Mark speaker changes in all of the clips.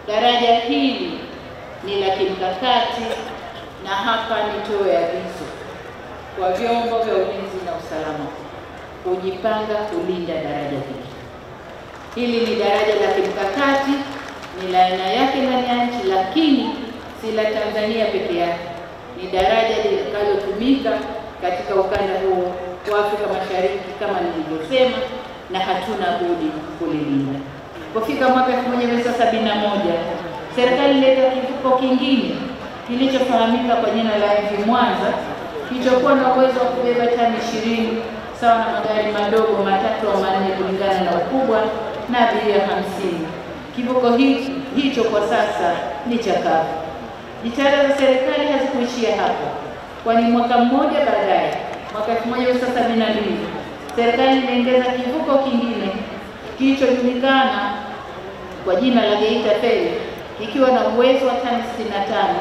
Speaker 1: Daraja hili ni la kimkakati, na hapa nitoe agizo kwa vyombo vya ulinzi na usalama kujipanga kulinda daraja hili. Hili ni daraja la kimkakati, ni la aina yake ndani ya nchi, lakini si la Tanzania peke yake. Ni daraja litakalotumika katika ukanda huo wa Afrika Mashariki kama nilivyosema, na hatuna budi kulilinda. Kufika mwaka 1971 serikali ilileta kivuko kingine kilichofahamika kwa jina la MV Mwanza, kilichokuwa na uwezo wa kubeba tani 20 sawa na magari madogo matatu au manne kulingana na ukubwa, na abiria 50. Kivuko hicho kwa sasa ni chakavu. Jitihada za serikali hazikuishia hapo, kwani mwaka mmoja baadaye, mwaka 1972, serikali iliongeza kivuko kingine kilichojulikana kwa jina la Geita Ferry, ikiwa na uwezo wa tani 65,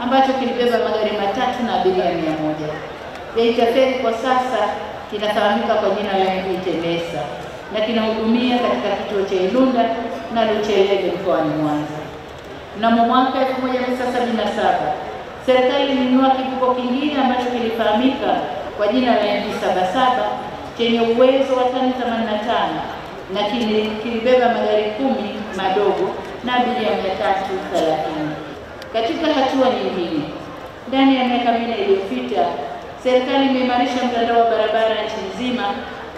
Speaker 1: ambacho kilibeba magari matatu na abiria 100. Geita Ferry kwa sasa kinafahamika kwa jina la MV Temesa na kinahudumia katika kituo cha Ilunda na Luchelege mkoani Mwanza. Mnamo mwaka 1977 serikali ilinunua kivuko kingine ambacho kilifahamika kwa jina la MV Sabasaba chenye uwezo wa tani 85 na kilibeba magari 10 madogo na abiria 330. Katika hatua nyingine, ndani ya miaka 4 iliyopita, serikali imeimarisha mtandao wa barabara nchi nzima,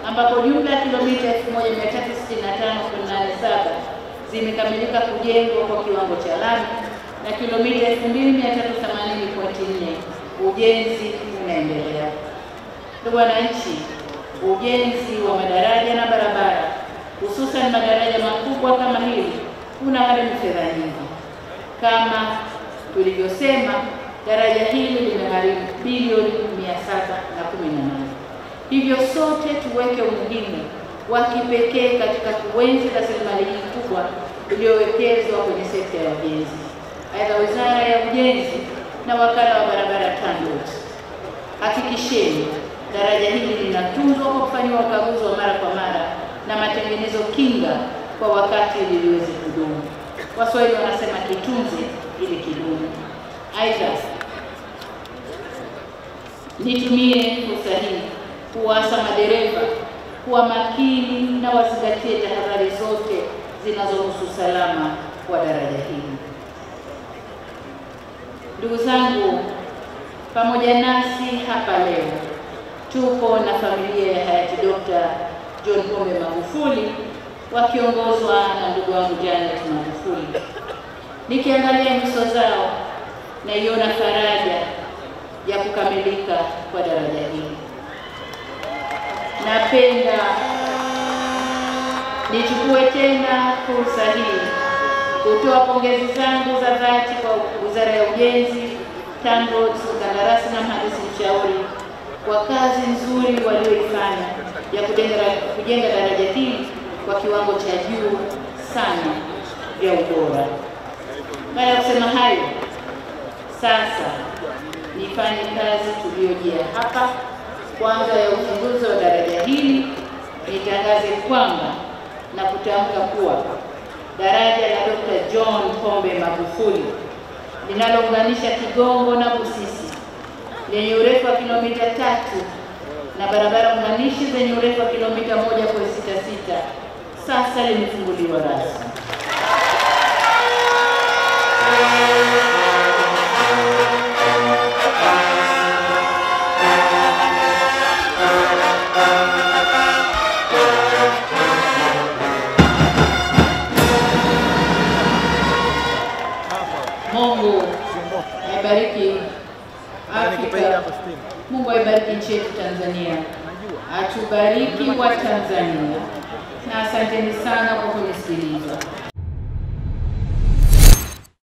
Speaker 1: ambapo jumla ya kilomita 1365.87 zimekamilika kujengwa kwa kiwango cha lami na kilomita 2380.4 ujenzi unaendelea. Ndugu wananchi, ujenzi wa madaraja na barabara, hususan madaraja makubwa kama hili, unagharimu fedha nyingi. Kama tulivyosema, daraja hili limegharimu bilioni 718. Hivyo sote tuweke umuhimu wa kipekee katika kuenzi rasilimali hii kubwa iliyowekezwa kwenye sekta ya ujenzi. Aidha, Wizara ya Ujenzi na Wakala wa Barabara TANROADS, hakikisheni daraja hili linatunzwa kwa kufanyiwa ukaguzi wa mara kwa mara na matengenezo kinga kwa wakati ili liweze kudumu. Waswahili wanasema kitunze ili kidumu. Aidha, nitumie fursa hii kuwaasa madereva kuwa makini na wazingatie tahadhari zote zinazohusu usalama wa daraja hili. Ndugu zangu, pamoja nasi hapa leo tupo na familia ya hayati Dr. John Pombe Magufuli wakiongozwa na ndugu wangu Janet Magufuli. Nikiangalia nyuso zao naiona faraja ya kukamilika kwa daraja hili. Napenda nichukue tena fursa hii kutoa pongezi zangu za dhati kwa Wizara ya Ujenzi, TANROADS, mkandarasi na mhandisi mshauri kwa kazi nzuri walioifanya ya kujenga daraja hili kwa kiwango cha juu sana vya ubora. Baada ya kusema hayo, sasa nifanye kazi tuliyojia hapa. Kwanza ya ufunguzi wa daraja hili, nitangaze kwamba na kutamka kuwa daraja la Dr. John Pombe Magufuli linalounganisha Kigongo na Busisi lenye urefu wa kilomita 3 na barabara unganishi zenye urefu wa kilomita 1.66 sasa limefunguliwa rasmi. Mungu aibariki Afrika, Mungu aibariki nchi yetu Tanzania, atubariki wa Tanzania, na asanteni sana kwa kunisikiliza.